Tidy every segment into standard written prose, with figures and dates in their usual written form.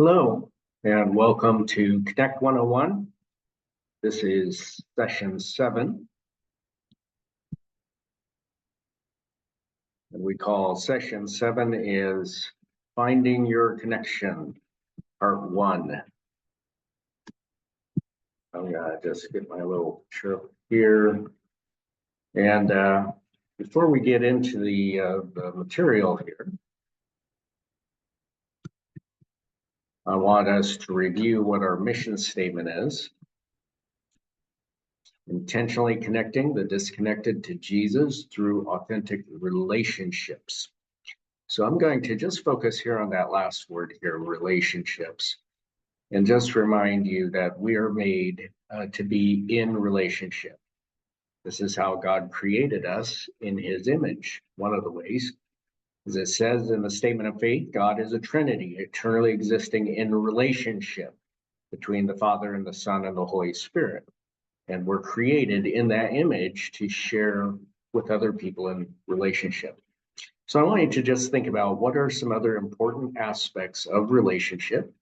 Hello, and welcome to Connect 101. This is session 7, and we call session 7 is Finding Your Connection, part 1. I'm gonna just get my little chirp here. And before we get into the material here, I want us to review what our mission statement is. Intentionally connecting the disconnected to Jesus through authentic relationships. So I'm going to just focus here on that last word here, relationships, and just remind you that we are made to be in relationship. This is how God created us in his image. One of the ways, as it says in the statement of faith, God is a Trinity, eternally existing in relationship between the Father and the Son and the Holy Spirit. And we're created in that image to share with other people in relationship. So I want you to just think about what are some other important aspects of relationship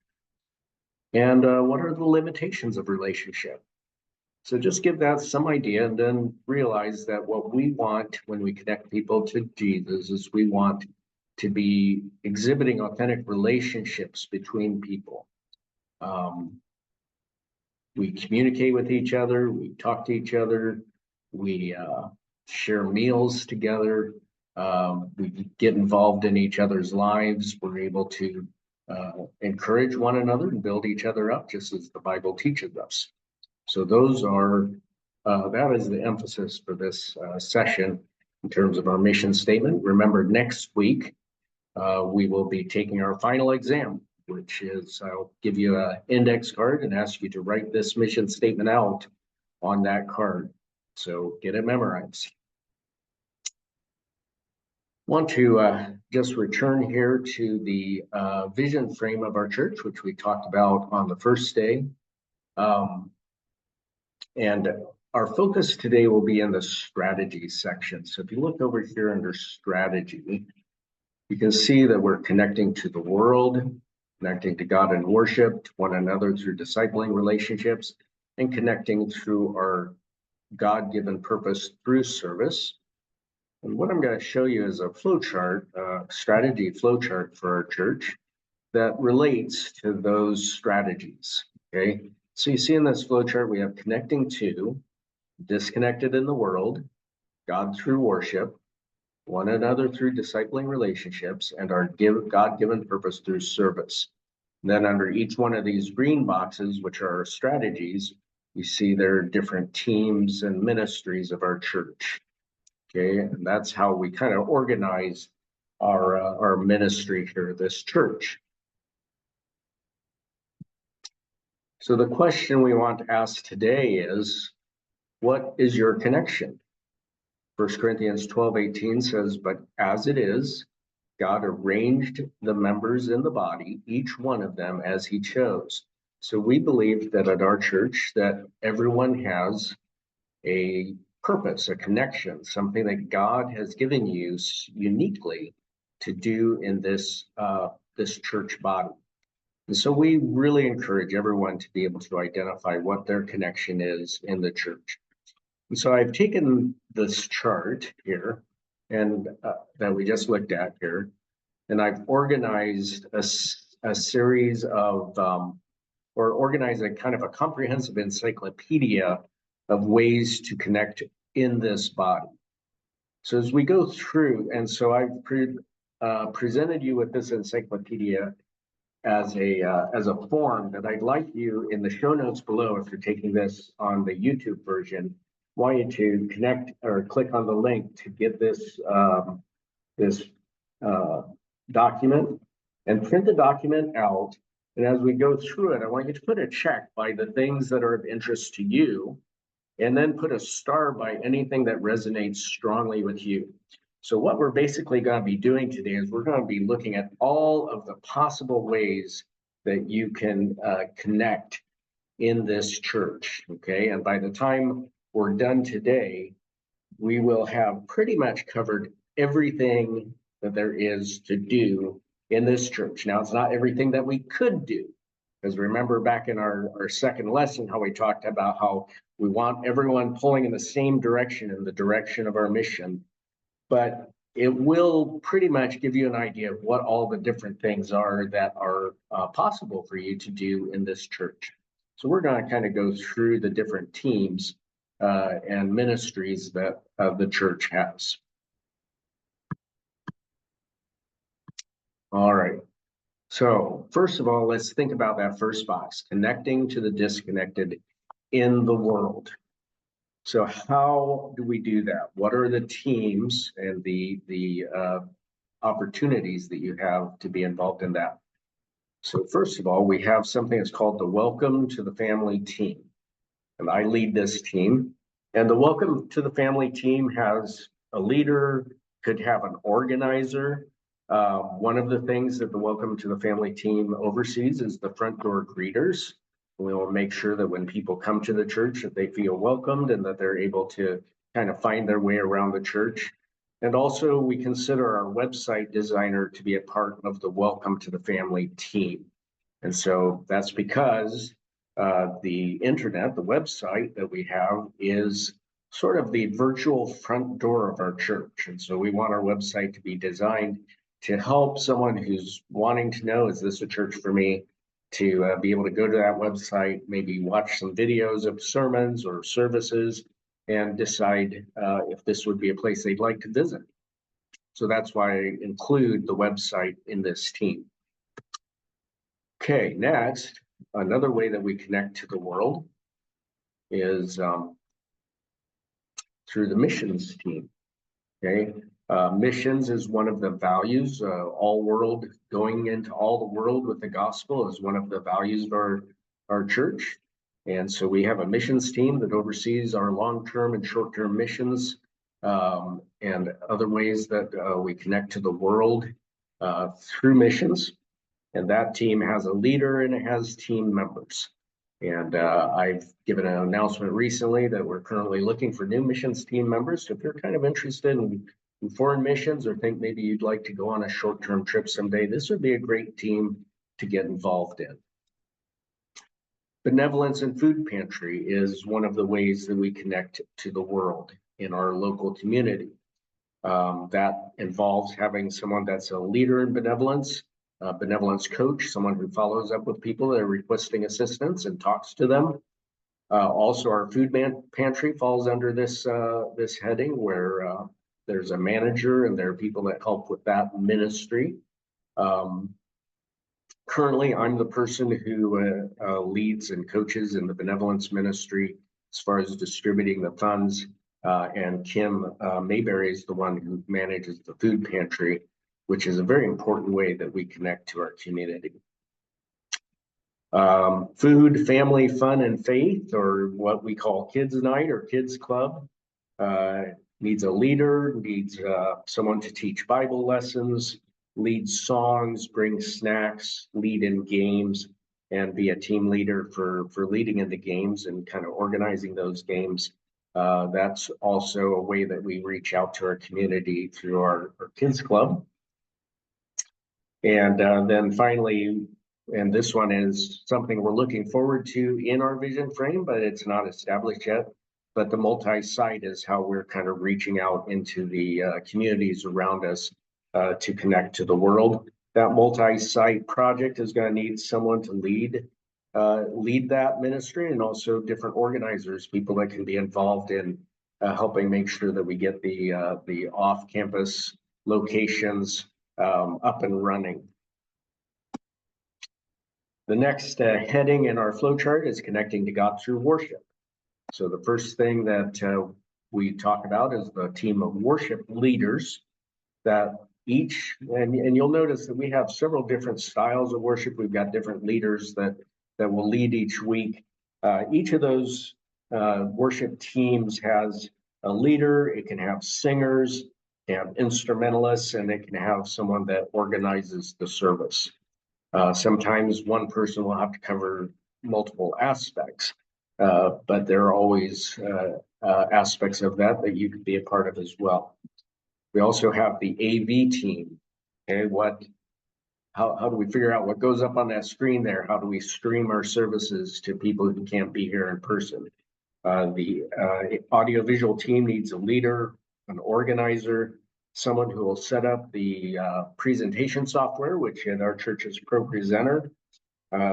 and what are the limitations of relationship. So just give that some idea and then realize that what we want when we connect people to Jesus is we want to be exhibiting authentic relationships between people. We communicate with each other, we talk to each other, we share meals together, we get involved in each other's lives. We're able to encourage one another and build each other up, just as the Bible teaches us. So those are, that is the emphasis for this session in terms of our mission statement. Remember, next week, we will be taking our final exam, which is I'll give you an index card and ask you to write this mission statement out on that card. So get it memorized. Want to just return here to the vision frame of our church, which we talked about on the first day. And our focus today will be in the strategy section. So if you look over here under strategy, you can see that we're connecting to the world, connecting to God in worship, to one another through discipling relationships, and connecting through our God-given purpose through service. And what I'm going to show you is a flow chart, strategy flow chart for our church that relates to those strategies. Okay, so you see in this flow chart, we have connecting to, disconnected in the world, God through worship, one another through discipling relationships, and our God-given purpose through service. And then under each one of these green boxes, which are our strategies, you see there are different teams and ministries of our church. Okay, and that's how we kind of organize our ministry here at this church. So the question we want to ask today is, what is your connection? 1 Corinthians 12:18 says, but as it is, God arranged the members in the body, each one of them as he chose. So we believe that at our church that everyone has a purpose, a connection, something that God has given you uniquely to do in this church body. And so we really encourage everyone to be able to identify what their connection is in the church. And so I've taken this chart here and that we just looked at here, and I've organized a series of, or organized a kind of a comprehensive encyclopedia of ways to connect in this body. So as we go through, and so I've presented you with this encyclopedia as a form that I'd like you in the show notes below, if you're taking this on the YouTube version, want you to connect or click on the link to get this document and print the document out. And as we go through it, I want you to put a check by the things that are of interest to you, and then put a star by anything that resonates strongly with you. So what we're basically going to be doing today is we're going to be looking at all of the possible ways that you can connect in this church, okay? And by the time we're done today, we will have pretty much covered everything that there is to do in this church. Now, it's not everything that we could do, because remember back in our second lesson, how we talked about how we want everyone pulling in the same direction, in the direction of our mission. But it will pretty much give you an idea of what all the different things are that are possible for you to do in this church. So we're going to kind of go through the different teams and ministries that the church has. All right. So first of all, let's think about that first box, connecting to the disconnected in the world. So how do we do that? What are the teams and the opportunities that you have to be involved in that? So first of all, we have something that's called the Welcome to the Family team. And I lead this team. And the Welcome to the Family team has a leader, could have an organizer. One of the things that the Welcome to the Family team oversees is the front door greeters. We will make sure that when people come to the church that they feel welcomed and that they're able to kind of find their way around the church. And also we consider our website designer to be a part of the Welcome to the Family team. And so that's because the internet, the website that we have is sort of the virtual front door of our church. And so we want our website to be designed to help someone who's wanting to know, is this a church for me? To be able to go to that website, maybe watch some videos of sermons or services and decide if this would be a place they'd like to visit. So that's why I include the website in this team. Okay, next, another way that we connect to the world is through the missions team. Okay, missions is one of the values. All world, going into all the world with the gospel is one of the values of our church. And so we have a missions team that oversees our long-term and short-term missions and other ways that we connect to the world through missions. And that team has a leader and it has team members. And I've given an announcement recently that we're currently looking for new missions team members. So if you're kind of interested in foreign missions or think maybe you'd like to go on a short-term trip someday, this would be a great team to get involved in. Benevolence and Food Pantry is one of the ways that we connect to the world in our local community. That involves having someone that's a leader in benevolence, a benevolence coach, someone who follows up with people that are requesting assistance and talks to them. Also, our food pantry falls under this heading where there's a manager and there are people that help with that ministry. Currently, I'm the person who leads and coaches in the benevolence ministry as far as distributing the funds. And Kim Mayberry is the one who manages the food pantry, which is a very important way that we connect to our community. Food, family, fun, and faith, or what we call Kids Night or Kids Club, needs a leader, needs someone to teach Bible lessons, lead songs, bring snacks, lead in games, and be a team leader for leading in the games and kind of organizing those games. That's also a way that we reach out to our community through our kids club. And then finally, and this one is something we're looking forward to in our vision frame, but it's not established yet. But the multi-site is how we're kind of reaching out into the communities around us to connect to the world. That multi-site project is going to need someone to lead that ministry, and also different organizers, people that can be involved in helping make sure that we get the off-campus locations up and running. The next heading in our flow chart is connecting to God through worship. So the first thing that we talk about is the team of worship leaders that each, and you'll notice that we have several different styles of worship. We've got different leaders that will lead each week. Each of those worship teams has a leader. It can have singers, it can have instrumentalists, and it can have someone that organizes the service. Sometimes one person will have to cover multiple aspects, but there are always aspects of that you could be a part of as well. We also have the AV team. Okay, what how do we figure out what goes up on that screen there? How do we stream our services to people who can't be here in person? The audiovisual team needs a leader, an organizer, someone who will set up the presentation software, which in our church is ProPresenter,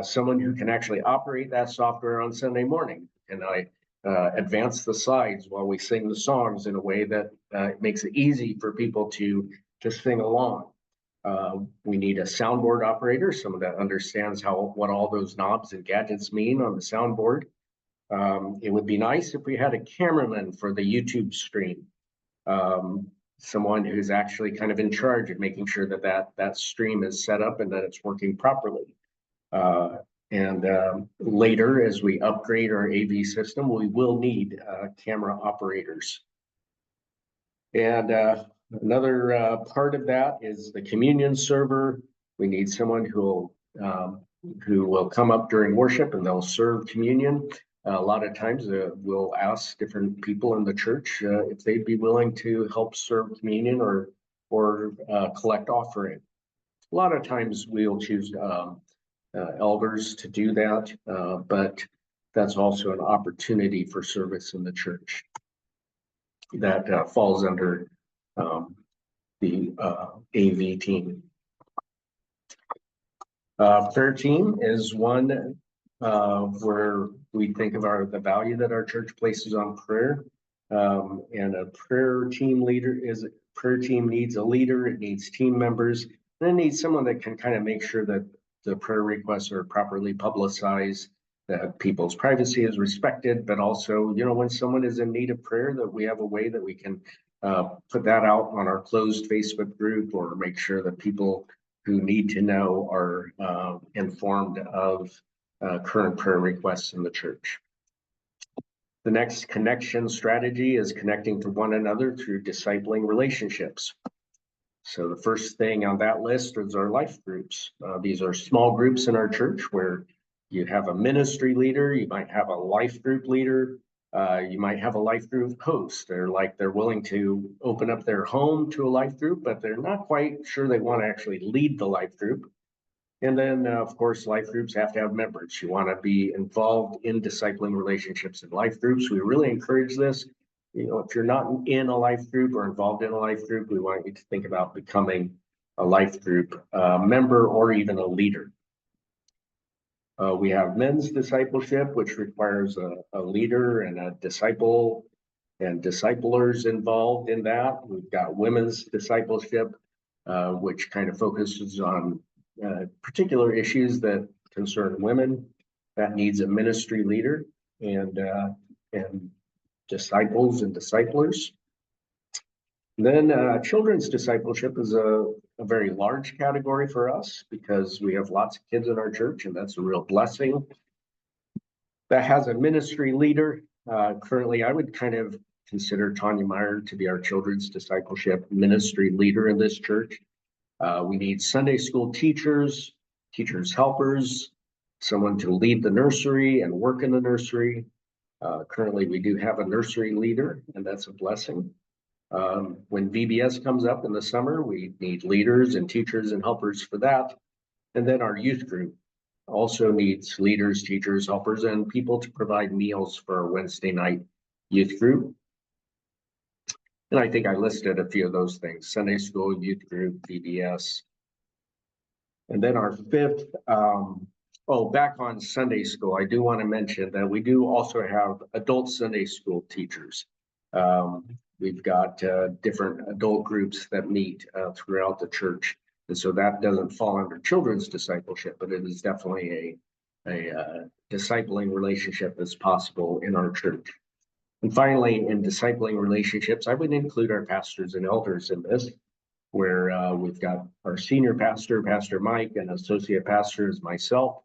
someone who can actually operate that software on Sunday morning. And I advance the slides while we sing the songs in a way that makes it easy for people to sing along. We need a soundboard operator, someone that understands what all those knobs and gadgets mean on the soundboard. It would be nice if we had a cameraman for the YouTube stream, someone who's actually kind of in charge of making sure that stream is set up and that it's working properly. Later, as we upgrade our AV system, we will need camera operators. And another part of that is the communion server. We need someone who will come up during worship and they'll serve communion. A lot of times we'll ask different people in the church if they'd be willing to help serve communion or collect offering. A lot of times we'll choose elders to do that, but that's also an opportunity for service in the church that falls under the AV team. Prayer team is one where we think of the value that our church places on prayer. And a prayer team needs a leader, it needs team members, and it needs someone that can kind of make sure that the prayer requests are properly publicized, that people's privacy is respected, but also, when someone is in need of prayer, that we have a way that we can put that out on our closed Facebook group, or make sure that people who need to know are informed of current prayer requests in the church. The next connection strategy is connecting to one another through discipling relationships. So the first thing on that list is our life groups. These are small groups in our church where you have a ministry leader, you might have a life group leader, you might have a life group host. They're willing to open up their home to a life group, but they're not quite sure they want to actually lead the life group. And then, of course, life groups have to have members. You want to be involved in discipling relationships in life groups. We really encourage this. If you're not in a life group or involved in a life group, we want you to think about becoming a life group member or even a leader. We have men's discipleship, which requires a leader and a disciple and disciplers involved in that. We've got women's discipleship, which kind of focuses on particular issues that concern women. That needs a ministry leader and disciples and disciplers. Then children's discipleship is a very large category for us because we have lots of kids in our church, and that's a real blessing. That has a ministry leader. Currently, I would kind of consider Tanya Meyer to be our children's discipleship ministry leader in this church. We need Sunday school teachers, teachers helpers, someone to lead the nursery and work in the nursery. Currently, we do have a nursery leader, and that's a blessing. When VBS comes up in the summer, we need leaders and teachers and helpers for that. And then our youth group also needs leaders, teachers, helpers, and people to provide meals for our Wednesday night youth group. And I think I listed a few of those things: Sunday school, youth group, VBS. And then our fifth, back on Sunday school, I do want to mention that we do also have adult Sunday school teachers. We've got different adult groups that meet throughout the church. And so that doesn't fall under children's discipleship, but it is definitely a discipling relationship that's possible in our church. And finally, in discipling relationships, I would include our pastors and elders in this, where we've got our senior pastor, Pastor Mike, and associate pastor is myself,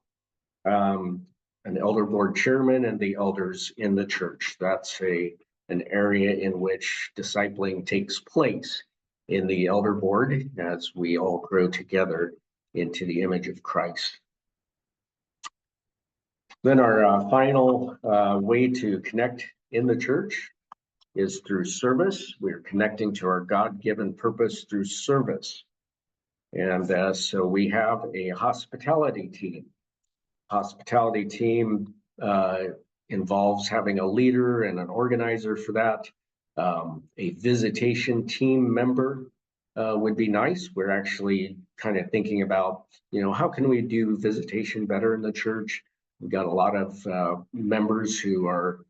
an elder board chairman, and the elders in the church. That's an area in which discipling takes place in the elder board as we all grow together into the image of Christ. Then our final way to connect in the church is through service. We're connecting to our God-given purpose through service. And so we have a hospitality team. Hospitality team involves having a leader and an organizer for that. A visitation team member would be nice. We're actually kind of thinking about, how can we do visitation better in the church? We've got a lot of members who are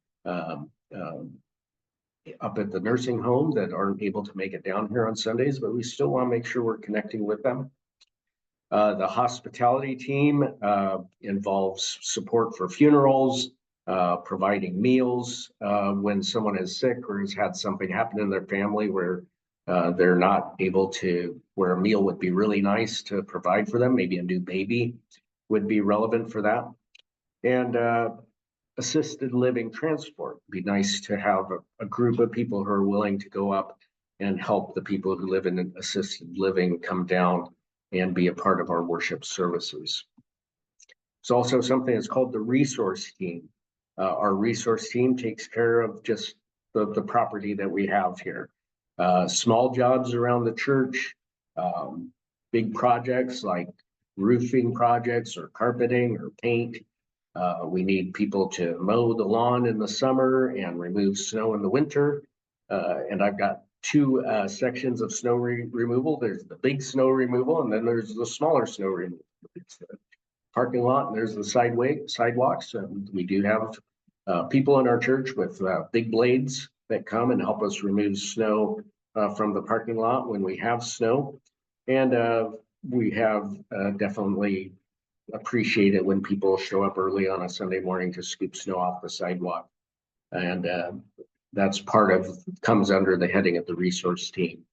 up at the nursing home that aren't able to make it down here on Sundays, but we still want to make sure we're connecting with them. The hospitality team involves support for funerals, providing meals when someone is sick or has had something happen in their family where they're not able to, where a meal would be really nice to provide for them. Maybe a new baby would be relevant for that. And assisted living transport. It'd be nice to have a group of people who are willing to go up and help the people who live in assisted living come down and be a part of our worship services. It's also something that's called the resource team. Our resource team takes care of just the property that we have here. Small jobs around the church, big projects like roofing projects or carpeting or paint. We need people to mow the lawn in the summer and remove snow in the winter. And I've got two sections of snow removal. There's the big snow removal, and then there's the smaller snow removal. It's the parking lot, and there's the sidewalks. And we do have people in our church with big blades that come and help us remove snow from the parking lot when we have snow. And we have definitely appreciate it when people show up early on a Sunday morning to scoop snow off the sidewalk. And that's comes under the heading of the resource team.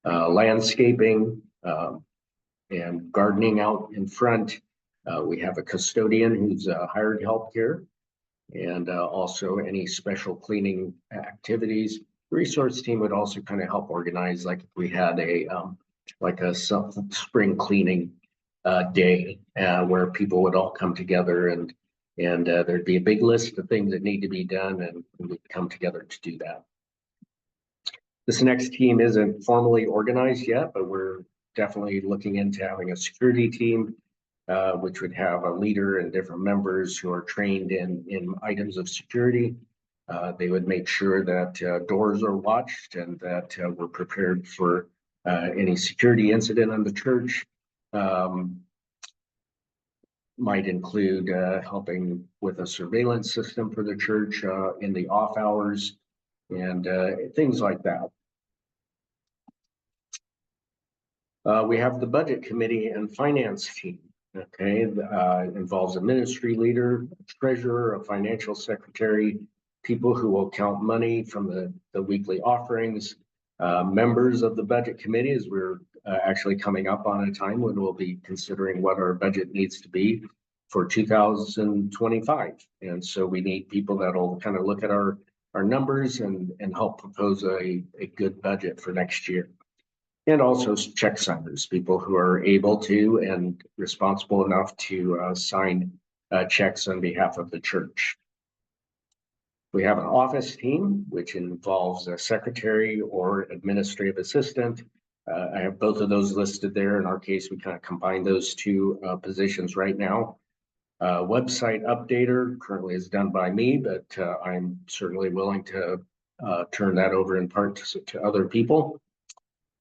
Landscaping and gardening out in front. We have a custodian who's hired help here, and also any special cleaning activities. The resource team would also kind of help organize, like if we had a spring cleaning day where people would all come together and there'd be a big list of things that need to be done, and we'd come together to do that. This next team isn't formally organized yet, but we're definitely looking into having a security team, which would have a leader and different members who are trained in items of security. They would make sure that doors are watched and that we're prepared for any security incident in the church. Might include helping with a surveillance system for the church in the off hours and things like that. We have the budget committee and finance team. Okay, involves a ministry leader, a treasurer, a financial secretary, people who will count money from the weekly offerings, members of the budget committee, as we're actually coming up on a time when we'll be considering what our budget needs to be for 2025. And so we need people that'll kind of look at our numbers and help propose a good budget for next year. And also check signers, people who are able to and responsible enough to sign checks on behalf of the church. We have an office team, which involves a secretary or administrative assistant. I have both of those listed there. In our case, we kind of combine those two positions right now. Website updater currently is done by me, but I'm certainly willing to turn that over in part to other people.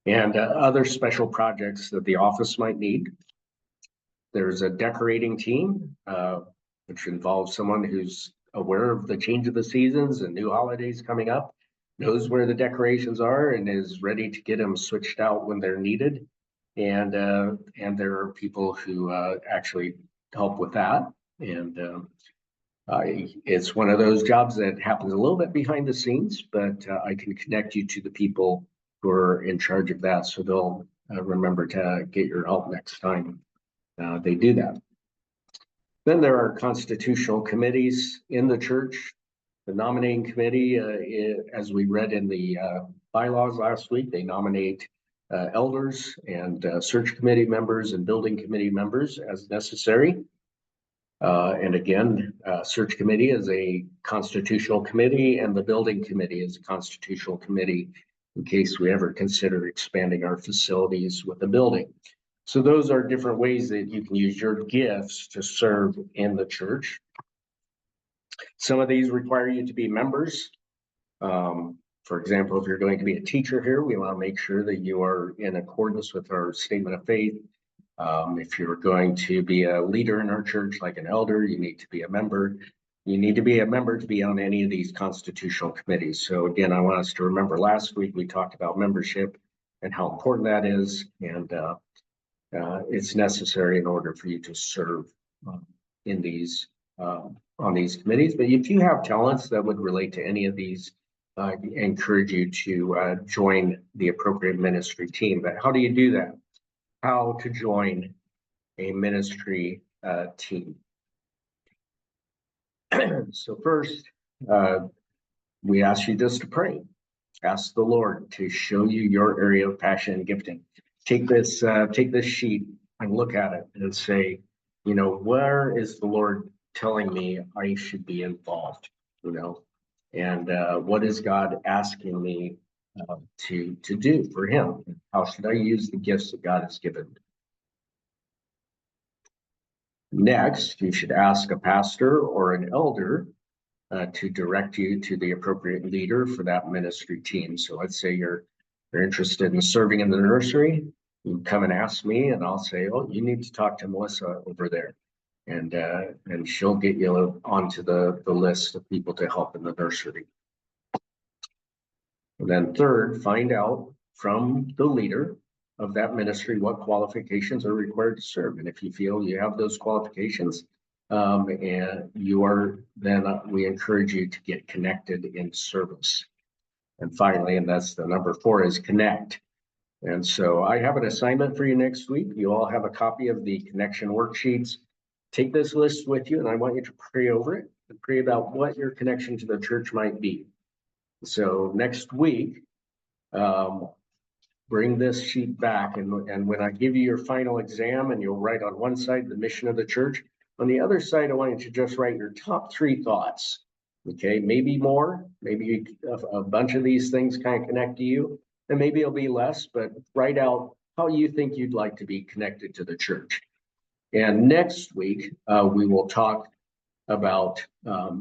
And other special projects that the office might need. There's a decorating team, which involves someone who's aware of the change of the seasons and new holidays coming up, knows where the decorations are and is ready to get them switched out when they're needed. And there are people who actually help with that. And it's one of those jobs that happens a little bit behind the scenes, but I can connect you to the people who are in charge of that, so they'll remember to get your help next time they do that. Then there are constitutional committees in the church. The nominating committee, as we read in the bylaws last week, they nominate elders and search committee members and building committee members as necessary. And again, search committee is a constitutional committee, and the building committee is a constitutional committee in case we ever consider expanding our facilities with a building. So those are different ways that you can use your gifts to serve in the church. Some of these require you to be members. For example, if you're going to be a teacher here, we want to make sure that you are in accordance with our statement of faith. If you're going to be a leader in our church, like an elder, you need to be a member. You need to be a member to be on any of these constitutional committees. So again, I want us to remember last week we talked about membership and how important that is. And it's necessary in order for you to serve in these on these committees. But if you have talents that would relate to any of these, I encourage you to join the appropriate ministry team. But how do you do that? How to join a ministry team? So first, we ask you just to pray. Ask the Lord to show you your area of passion and gifting. Take this sheet and look at it and say, where is the Lord telling me I should be involved? And what is God asking me to do for Him? How should I use the gifts that God has given me? Next, you should ask a pastor or an elder to direct you to the appropriate leader for that ministry team. So let's say you're interested in serving in the nursery. You come and ask me, and I'll say, "Oh, you need to talk to Melissa over there," and she'll get you onto the list of people to help in the nursery. And then third, find out from the leader of that ministry what qualifications are required to serve. And if you feel you have those qualifications, and you are, then we encourage you to get connected in service. And finally, and that's the number 4, is connect. And so I have an assignment for you next week. You all have a copy of the connection worksheets. Take this list with you, and I want you to pray over it and pray about what your connection to the church might be. So next week, bring this sheet back, and when I give you your final exam, and you'll write on one side the mission of the church, on the other side, I want you to just write your top 3 thoughts. Okay, maybe more, maybe a bunch of these things kind of connect to you, and maybe it'll be less, but write out how you think you'd like to be connected to the church. And next week, we will talk about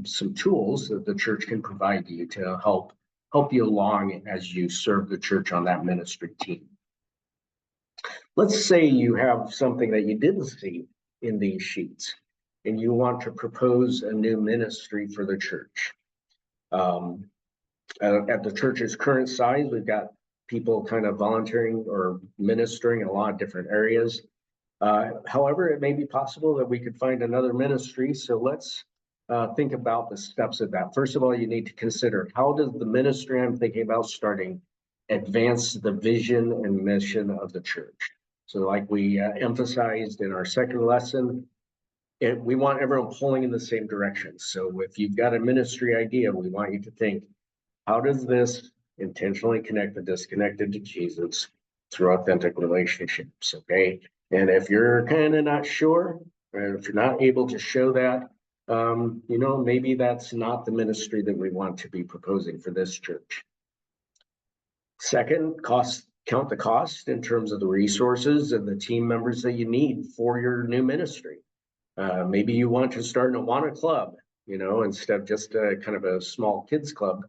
some tools that the church can provide you to help you along as you serve the church on that ministry team. Let's say you have something that you didn't see in these sheets, and you want to propose a new ministry for the church. At the church's current size, we've got people kind of volunteering or ministering in a lot of different areas. However, it may be possible that we could find another ministry. So let's think about the steps of that. First of all, you need to consider, how does the ministry I'm thinking about starting advance the vision and mission of the church? So like we emphasized in our second lesson, we want everyone pulling in the same direction. So if you've got a ministry idea, we want you to think, how does this intentionally connect the disconnected to Jesus through authentic relationships? Okay. And if you're kind of not sure, or if you're not able to show that, maybe that's not the ministry that we want to be proposing for this church. Second, count the cost in terms of the resources and the team members that you need for your new ministry. Maybe you want to start an Awana club, instead of just a kind of a small kids club.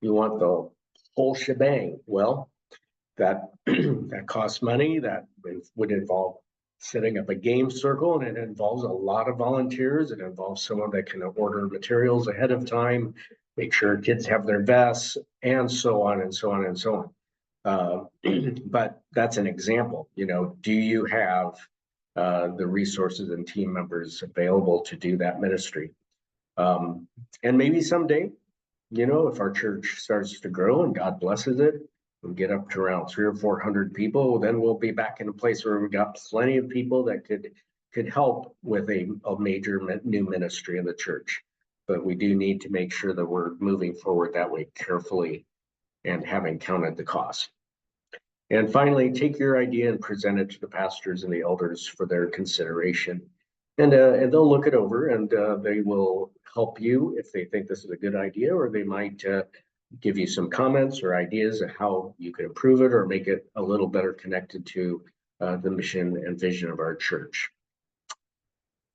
You want the whole shebang. Well, that costs money. That would involve setting up a game circle, and it involves a lot of volunteers. It involves someone that can order materials ahead of time, make sure kids have their vests, and so on and so on and so on. But that's an example. Do you have the resources and team members available to do that ministry? And maybe someday, if our church starts to grow and God blesses it, we'll get up to around 300 or 400 people, then we'll be back in a place where we've got plenty of people that could help with a major new ministry in the church. But we do need to make sure that we're moving forward that way carefully and having counted the cost. And finally, take your idea and present it to the pastors and the elders for their consideration. And they'll look it over, and they will help you if they think this is a good idea, or they might give you some comments or ideas of how you could improve it or make it a little better connected to the mission and vision of our church.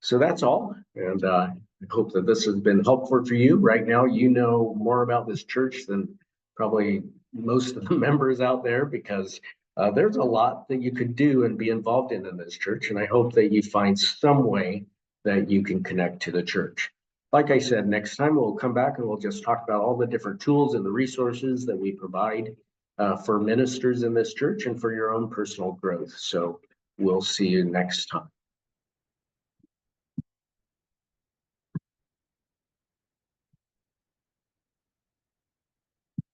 So that's all, and I hope that this has been helpful for you. Right now, you know more about this church than probably most of the members out there, because there's a lot that you could do and be involved in this church, and I hope that you find some way that you can connect to the church. Like I said, next time we'll come back and we'll just talk about all the different tools and the resources that we provide for ministers in this church and for your own personal growth. So we'll see you next time.